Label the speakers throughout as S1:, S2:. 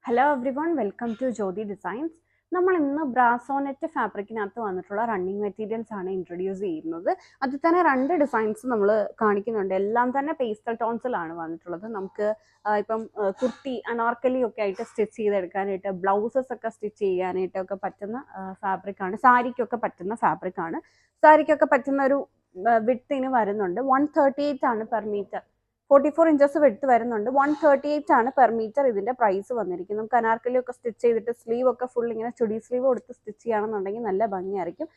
S1: Hello everyone, welcome to Jyothi Designs. നമ്മൾ ഇന്ന് ബ്രാസോനെറ്റ് ഫാബ്രിക്കിനകത്ത് വന്നിട്ടുള്ള റണ്ണിങ് മെറ്റീരിയൽസ് ആണ് ഇൻട്രൊഡ്യൂസ് ചെയ്യുന്നത്. അതിൽ തന്നെ രണ്ട് ഡിസൈൻസ് നമ്മൾ കാണിക്കുന്നുണ്ട്. എല്ലാം തന്നെ പേസ്റ്റൽ ടോൺസിലാണ് വന്നിട്ടുള്ളത്. നമുക്ക് ഇപ്പം കുർത്തി, അനാർക്കലി ഒക്കെ ആയിട്ട് സ്റ്റിച്ച് ചെയ്തെടുക്കാനായിട്ട്, ബ്ലൗസസ് ഒക്കെ സ്റ്റിച്ച് ചെയ്യാനായിട്ടൊക്കെ പറ്റുന്ന ഫാബ്രിക്കാണ്. സാരിക്കൊക്കെ പറ്റുന്ന ഫാബ്രിക്കാണ്. സാരിക്കൊക്കെ പറ്റുന്ന ഒരു വിഡ്ത്തിന് വരുന്നുണ്ട്. 138 ആണ് പെർ മീറ്റർ. 44 ഇഞ്ചസ് വെടുത്ത് വരുന്നുണ്ട്. 138 ആണ് പെർ മീറ്റർ ഇതിന്റെ പ്രൈസ് വന്നിരിക്കുന്നത്. നമുക്ക് അനാർക്കലി ഒക്കെ സ്റ്റിച്ച് ചെയ്തിട്ട് സ്ലീവ് ഒക്കെ ഫുൾ ഇങ്ങനെ ചുടി സ്ലീവ് കൊടുത്ത് സ്റ്റിച്ച് ചെയ്യുകയാണെന്നുണ്ടെങ്കിൽ നല്ല ഭംഗിയായിരിക്കും.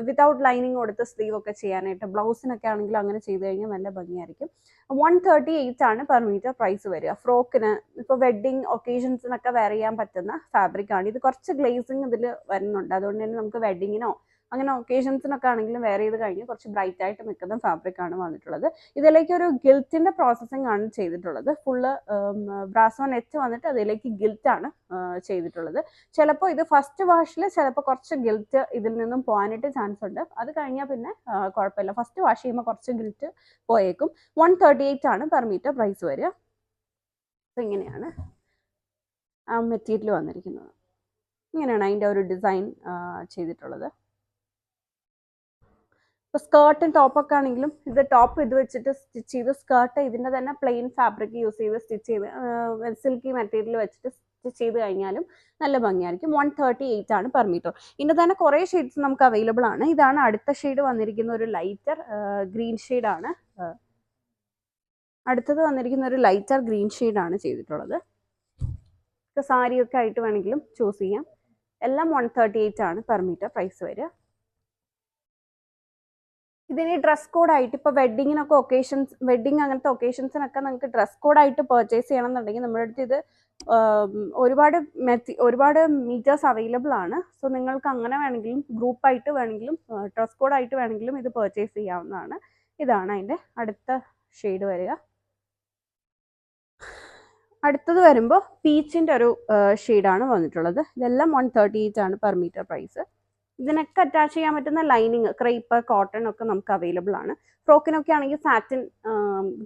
S1: വിതൗട്ട് ലൈനിങ് കൊടുത്ത് സ്ലീവ് ഒക്കെ ചെയ്യാനായിട്ട്, ബ്ലൗസിനൊക്കെ ആണെങ്കിലും അങ്ങനെ ചെയ്ത് കഴിഞ്ഞാൽ നല്ല ഭംഗിയായിരിക്കും. 138 ആണ് പെർ മീറ്റർ പ്രൈസ് വരിക. ഫ്രോക്കിന്, ഇപ്പോൾ വെഡ്ഡിങ് ഒക്കേഷൻസിനൊക്കെ വെയർ ചെയ്യാൻ പറ്റുന്ന ഫാബ്രിക് ആണ് ഇത്. കുറച്ച് ഗ്ലേസിങ് ഇതിൽ വരുന്നുണ്ട്. അതുകൊണ്ട് തന്നെ നമുക്ക് വെഡ്ഡിങ്ങിനോ അങ്ങനെ ഒക്കേഷൻസിനൊക്കെ ആണെങ്കിലും വെയർ ചെയ്ത് കഴിഞ്ഞ് കുറച്ച് ബ്രൈറ്റ് ആയിട്ട് നിൽക്കുന്ന ഫാബ്രിക് ആണ് വന്നിട്ടുള്ളത്. ഇതിലേക്ക് ഒരു ഗിൽറ്റിന്റെ പ്രോസസ്സിംഗ് ആണ് ചെയ്തിട്ടുള്ളത്. ഫുള്ള് ബ്രാസോ നെറ്റ് വന്നിട്ട് അതിലേക്ക് ഗിൽറ്റ് ആണ് ചെയ്തിട്ടുള്ളത്. ചിലപ്പോൾ ഇത് ഫസ്റ്റ് വാഷിൽ ചിലപ്പോൾ കുറച്ച് ഗിൽറ്റ് ഇതിൽ നിന്നും പോകാനായിട്ട് ചാൻസ് ഉണ്ട്. അത് കഴിഞ്ഞാൽ പിന്നെ കുഴപ്പമില്ല. ഫസ്റ്റ് വാഷ് ചെയ്യുമ്പോൾ കുറച്ച് ഗിൽറ്റ് പോയേക്കും. 138 ആണ് പെർ മീറ്റർ പ്രൈസ് വരിക. അപ്പോൾ ഇങ്ങനെയാണ് ആ മെറ്റീരിയൽ വന്നിരിക്കുന്നത്. ഇങ്ങനെയാണ് അതിൻ്റെ ഒരു ഡിസൈൻ ചെയ്തിട്ടുള്ളത്. ഇപ്പോൾ സ്കേർട്ടും ടോപ്പൊക്കെ ആണെങ്കിലും ഇത് ടോപ്പ് ഇത് വെച്ചിട്ട് സ്റ്റിച്ച് ചെയ്ത്, സ്കേർട്ട് ഇതിൻ്റെ തന്നെ പ്ലെയിൻ ഫാബ്രിക് യൂസ് ചെയ്ത് സ്റ്റിച്ച് ചെയ്ത് സിൽക്കി മെറ്റീരിയൽ വെച്ചിട്ട് സ്റ്റിച്ച് ചെയ്ത് കഴിഞ്ഞാലും നല്ല ഭംഗിയായിരിക്കും. 138 ആണ് പെർ മീറ്റർ. ഇതിൻ്റെ തന്നെ കുറേ ഷെയ്ഡ്സ് നമുക്ക് അവൈലബിൾ ആണ്. ഇതാണ് അടുത്ത ഷെയ്ഡ് വന്നിരിക്കുന്ന ഒരു ലൈറ്റർ ഗ്രീൻ ഷെയ്ഡാണ്. അടുത്തത് വന്നിരിക്കുന്ന ഒരു ലൈറ്റർ ഗ്രീൻ ഷെയ്ഡാണ് ചെയ്തിട്ടുള്ളത്. സാരിയൊക്കെ ആയിട്ട് വേണമെങ്കിലും ചൂസ് ചെയ്യാം. എല്ലാം 138 ആണ് പെർ മീറ്റർ പ്രൈസ് വരിക. ഇതിന് ഡ്രസ് കോഡായിട്ട് ഇപ്പോൾ വെഡ്ഡിങ്ങിനൊക്കെ ഒക്കേഷൻസ്, വെഡ്ഡിങ് അങ്ങനത്തെ ഒക്കേഷൻസിനൊക്കെ നിങ്ങൾക്ക് ഡ്രസ് കോഡായിട്ട് പർച്ചേസ് ചെയ്യണമെന്നുണ്ടെങ്കിൽ നമ്മുടെ അടുത്ത് ഇത് ഒരുപാട് മീറ്റേഴ്സ് അവൈലബിൾ ആണ്. സോ നിങ്ങൾക്ക് അങ്ങനെ വേണമെങ്കിലും ഗ്രൂപ്പായിട്ട് വേണമെങ്കിലും ഡ്രസ് കോഡായിട്ട് വേണമെങ്കിലും ഇത് പർച്ചേസ് ചെയ്യാവുന്നതാണ്. ഇതാണ് അതിൻ്റെ അടുത്ത ഷെയ്ഡ് വരിക. അടുത്തത് വരുമ്പോൾ പീച്ചിൻ്റെ ഒരു ഷെയ്ഡാണ് വന്നിട്ടുള്ളത്. ഇതെല്ലാം 138 ആണ് പെർ മീറ്റർ പ്രൈസ്. ഇതിനൊക്കെ അറ്റാച്ച് ചെയ്യാൻ പറ്റുന്ന ലൈനിങ്, ക്രേപ്പ്, കോട്ടൺ ഒക്കെ നമുക്ക് അവൈലബിൾ ആണ്. ഫ്രോക്കിനൊക്കെ ആണെങ്കിൽ സാറ്റിൻ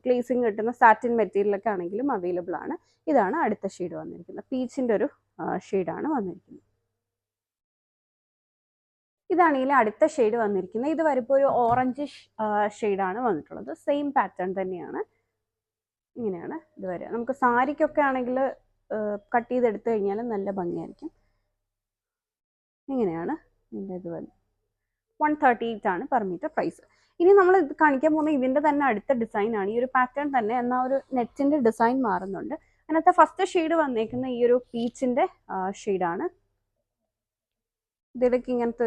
S1: ഗ്ലേസിങ് കിട്ടുന്ന സാറ്റിൻ മെറ്റീരിയലൊക്കെ ആണെങ്കിലും അവൈലബിൾ ആണ്. ഇതാണ് അടുത്ത ഷെയ്ഡ് വന്നിരിക്കുന്നത്. പീച്ചിൻ്റെ ഒരു ഷെയ്ഡാണ് വന്നിരിക്കുന്നത്. ഇതാണെങ്കിൽ അടുത്ത ഷെയ്ഡ് വന്നിരിക്കുന്നത്. ഇത് വരുമ്പോൾ ഒരു ഓറഞ്ച് ഷെയ്ഡാണ് വന്നിട്ടുള്ളത്. സെയിം പാറ്റേൺ തന്നെയാണ്. ഇങ്ങനെയാണ് ഇത് വരിക. നമുക്ക് സാരിക്കൊക്കെ ആണെങ്കിൽ കട്ട് ചെയ്തെടുത്തു കഴിഞ്ഞാൽ നല്ല ഭംഗിയായിരിക്കും. ഇങ്ങനെയാണ് ഇതിൻ്റെ ഇത് വന്നത്. 138 ആണ് പെർ മീറ്റർ പ്രൈസ്. ഇനി നമ്മൾ ഇത് കാണിക്കാൻ പോകുന്ന ഇതിൻ്റെ തന്നെ അടുത്ത ഡിസൈൻ ആണ്. ഈ ഒരു പാറ്റേൺ തന്നെ, എന്നാൽ ഒരു നെറ്റിൻ്റെ ഡിസൈൻ മാറുന്നുണ്ട്. അതിനകത്ത് ഫസ്റ്റ് ഷെയ്ഡ് വന്നേക്കുന്ന ഈ ഒരു പീച്ചിൻ്റെ ഷെയ്ഡാണ്. ഇതിലേക്ക് ഇങ്ങനത്തെ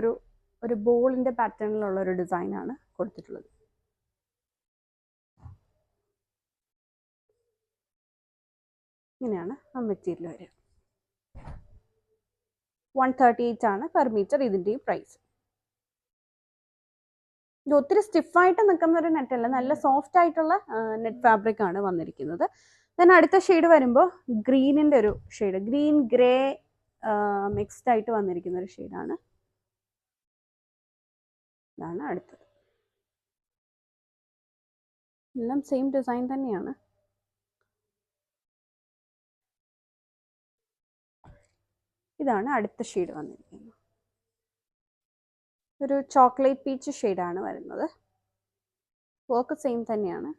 S1: ഒരു ബോളിൻ്റെ പാറ്റേണിലുള്ള ഒരു ഡിസൈനാണ് കൊടുത്തിട്ടുള്ളത്. ഇങ്ങനെയാണ് ആ മെറ്റീരിയൽ വരിക. 138 ആണ് പെർ മീറ്റർ ഇതിൻ്റെയും പ്രൈസ്. ഇത് ഒത്തിരി സ്റ്റിഫായിട്ട് നിൽക്കുന്ന ഒരു നെറ്റല്ല, നല്ല സോഫ്റ്റ് ആയിട്ടുള്ള നെറ്റ് ഫാബ്രിക് ആണ് വന്നിരിക്കുന്നത്. ദെൻ അടുത്ത ഷെയ്ഡ് വരുമ്പോൾ ഗ്രീനിൻ്റെ ഒരു ഷെയ്ഡ്, ഗ്രീൻ ഗ്രേ മിക്സ്ഡ് ആയിട്ട് വന്നിരിക്കുന്ന ഒരു ഷെയ്ഡാണ്. ഇതാണ് അടുത്തത്. എല്ലാം സെയിം ഡിസൈൻ തന്നെയാണ്. ഇതാണ് അടുത്ത ഷെയ്ഡ് വന്നിരിക്കുന്നത്. ഒരു ചോക്ലേറ്റ് പീച്ച് ഷെയ്ഡാണ് വരുന്നത്. വർക്ക് സെയിം തന്നെയാണ്.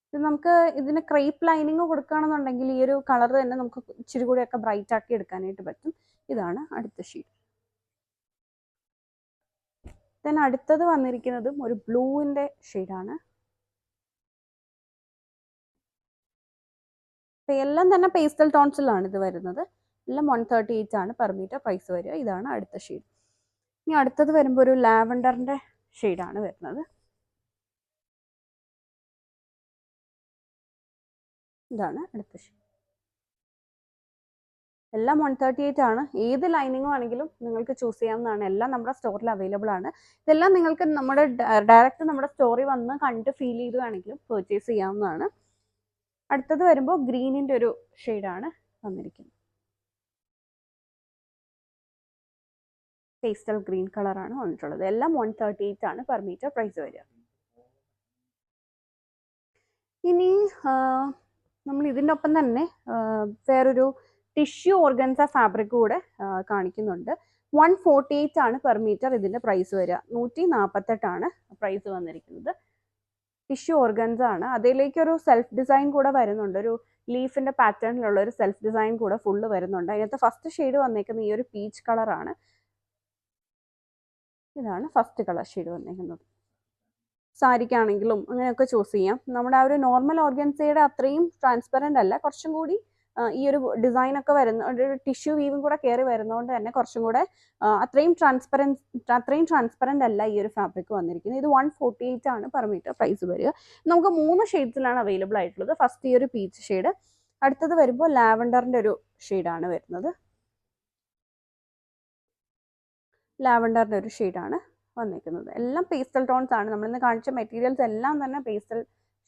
S1: ഇത് നമുക്ക് ഇതിന് ക്രേപ്പ് ലൈനിങ് കൊടുക്കുകയാണെന്നുണ്ടെങ്കിൽ ഈ ഒരു കളർ തന്നെ നമുക്ക് ഇച്ചിരി കൂടിയൊക്കെ ബ്രൈറ്റ് ആക്കി എടുക്കാനായിട്ട് പറ്റും. ഇതാണ് അടുത്ത ഷെയ്ഡ്. ദെൻ അടുത്തത് വന്നിരിക്കുന്നതും ഒരു ബ്ലൂവിൻ്റെ ഷെയ്ഡാണ്. എല്ലാം തന്നെ പേസ്റ്റൽ ടോൺസിലാണ് ഇത് വരുന്നത്. എല്ലാം 138 ആണ് പെർ മീറ്റർ പ്രൈസ് വരിക. ഇതാണ് അടുത്ത ഷെയ്ഡ്. ഇനി അടുത്തത് വരുമ്പോൾ ഒരു ലാവൻഡറിൻ്റെ ഷെയ്ഡാണ് വരുന്നത്. ഇതാണ് അടുത്ത ഷെയ്ഡ്. എല്ലാം 138 ആണ്. ഏത് ലൈനിങ്ങും ആണെങ്കിലും നിങ്ങൾക്ക് ചൂസ് ചെയ്യാവുന്നതാണ്. എല്ലാം നമ്മുടെ സ്റ്റോറിൽ അവൈലബിൾ ആണ്. ഇതെല്ലാം നിങ്ങൾക്ക് നമ്മുടെ ഡയറക്റ്റ് നമ്മുടെ സ്റ്റോറിൽ വന്ന് കണ്ട് ഫീൽ ചെയ്ത് വേണമെങ്കിലും പർച്ചേസ് ചെയ്യാവുന്നതാണ്. അടുത്തത് വരുമ്പോൾ ഗ്രീനിൻ്റെ ഒരു ഷെയ്ഡാണ് വന്നിരിക്കുന്നത്. പേസ്റ്റൽ ഗ്രീൻ കളറാണ് വന്നിട്ടുള്ളത്. എല്ലാം 138 ആണ് പെർ മീറ്റർ പ്രൈസ് വരിക. ഇനി നമ്മൾ ഇതിൻ്റെ ഒപ്പം തന്നെ വേറൊരു ടിഷ്യൂ ഓർഗൻസ ഫാബ്രിക് കൂടെ കാണിക്കുന്നുണ്ട്. 148 ആണ് പെർ മീറ്റർ ഇതിൻ്റെ പ്രൈസ് വരിക. 148 പ്രൈസ് വന്നിരിക്കുന്നത്. ടിഷ്യൂ ഓർഗൻസ ആണ്. അതിലേക്ക് ഒരു സെൽഫ് ഡിസൈൻ കൂടെ വരുന്നുണ്ട്. ഒരു ലീഫിൻ്റെ പാറ്റേണിലുള്ള ഒരു സെൽഫ് ഡിസൈൻ കൂടെ ഫുള്ള് വരുന്നുണ്ട്. അതിനകത്ത് ഫസ്റ്റ് ഷെയ്ഡ് വന്നേക്കുന്നത് ഈ ഒരു പീച്ച് കളറാണ്. ഇതാണ് ഫസ്റ്റ് കളർ ഷെയ്ഡ് വന്നേക്കുന്നത്. സാരിക്കാണെങ്കിലും അങ്ങനെയൊക്കെ ചൂസ് ചെയ്യാം. നമ്മുടെ ആ ഒരു നോർമൽ ഓർഗൻസയുടെ അത്രയും ട്രാൻസ്പെറൻ്റ് അല്ല, കുറച്ചും കൂടി ഈ ഒരു ഡിസൈനൊക്കെ വരുന്ന ഒരു ടിഷ്യൂ വീവും കൂടെ കയറി വരുന്നതുകൊണ്ട് തന്നെ കുറച്ചും കൂടെ അത്രയും ട്രാൻസ്പെറൻ്റ് അല്ല ഈ ഒരു ഫാബ്രിക് വന്നിരിക്കുന്നത്. ഇത് 148 ആണ് പെർ മീറ്റർ പ്രൈസ് വരിക. നമുക്ക് 3 ഷെയ്ഡ്സിലാണ് അവൈലബിൾ ആയിട്ടുള്ളത്. ഫസ്റ്റ് ഈ ഒരു പീച്ച് ഷെയ്ഡ്, അടുത്തത് വരുമ്പോൾ ലാവൻഡറിൻ്റെ ഒരു ഷെയ്ഡാണ് വരുന്നത്. ലാവൻഡറിൻ്റെ ഒരു ഷെയ്ഡാണ് വന്നിരിക്കുന്നത്. എല്ലാം പേസ്റ്റൽ ടോൺസ് ആണ്. നമ്മളിന്ന് കാണിച്ച മെറ്റീരിയൽസ് എല്ലാം തന്നെ പേസ്റ്റൽ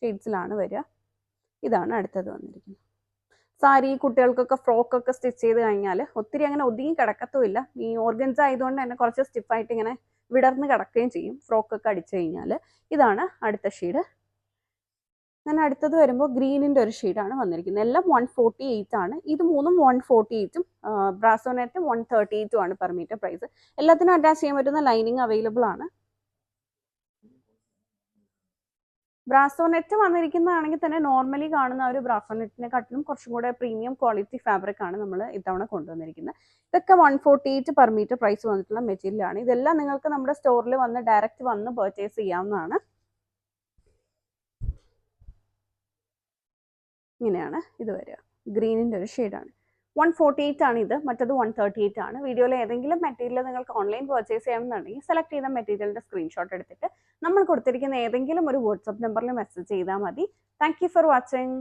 S1: ഷെയ്ഡ്സിലാണ് വരിക. ഇതാണ് അടുത്തത് വന്നിരിക്കുന്നത്. സാരി കുട്ടികൾക്കൊക്കെ ഫ്രോക്കൊക്കെ സ്റ്റിച്ച് ചെയ്ത് കഴിഞ്ഞാൽ ഒത്തിരി അങ്ങനെ ഒതുങ്ങി കിടക്കത്തുമില്ല. ഈ ഓർഗൻസ ആയതുകൊണ്ട് തന്നെ കുറച്ച് സ്റ്റിഫായിട്ട് ഇങ്ങനെ വിടർന്ന് കിടക്കുകയും ചെയ്യും ഫ്രോക്കൊക്കെ അടിച്ചു കഴിഞ്ഞാൽ. ഇതാണ് അടുത്ത ഷെയ്ഡ്. അങ്ങനെ അടുത്തത് വരുമ്പോൾ ഗ്രീനിൻ്റെ ഒരു ഷെയ്ഡാണ് വന്നിരിക്കുന്നത്. എല്ലാം 148 ആണ്. ഇത് മൂന്നും 148ഉം ബ്രാസോനെറ്റ് 138ഉം ആണ് പെർ മീറ്റർ പ്രൈസ്. എല്ലാത്തിനും അറ്റാച്ച് ചെയ്യാൻ പറ്റുന്ന ലൈനിങ് അവൈലബിൾ ആണ്. ബ്രാസോനെറ്റ് വന്നിരിക്കുന്നതാണെങ്കിൽ തന്നെ നോർമലി കാണുന്ന ഒരു ബ്രാസോനെറ്റിനെക്കാട്ടിലും കുറച്ചും കൂടെ പ്രീമിയം ക്വാളിറ്റി ഫാബ്രിക് ആണ് നമ്മൾ ഇത്തവണ കൊണ്ടുവന്നിരിക്കുന്നത്. ഇതൊക്കെ 148 പെർ മീറ്റർ പ്രൈസ് വന്നിട്ടുള്ള മെറ്റീരിയൽ ആണ്. ഇതെല്ലാം നിങ്ങൾക്ക് നമ്മുടെ സ്റ്റോറിൽ വന്ന് ഡയറക്റ്റ് വന്ന് പർച്ചേസ് ചെയ്യാവുന്നതാണ്. ഇങ്ങനെയാണ് ഇത് വരിക. ഗ്രീനിൻ്റെ ഒരു ഷെയ്ഡാണ്. 148 ആണ് ഇത്, മറ്റത് 138 ആണ്. വീഡിയോയിൽ ഏതെങ്കിലും മെറ്റീരിയൽ നിങ്ങൾക്ക് ഓൺലൈൻ പർച്ചേസ് ചെയ്യണമെന്നുണ്ടെങ്കിൽ സെലക്ട് ചെയ്ത മെറ്റീരിയലിൻ്റെ സ്ക്രീൻഷോട്ട് എടുത്തിട്ട് നമ്മൾ കൊടുത്തിരിക്കുന്ന ഏതെങ്കിലും ഒരു വാട്സപ്പ് നമ്പറിൽ മെസ്സേജ് ചെയ്താൽ മതി. Thank you for watching.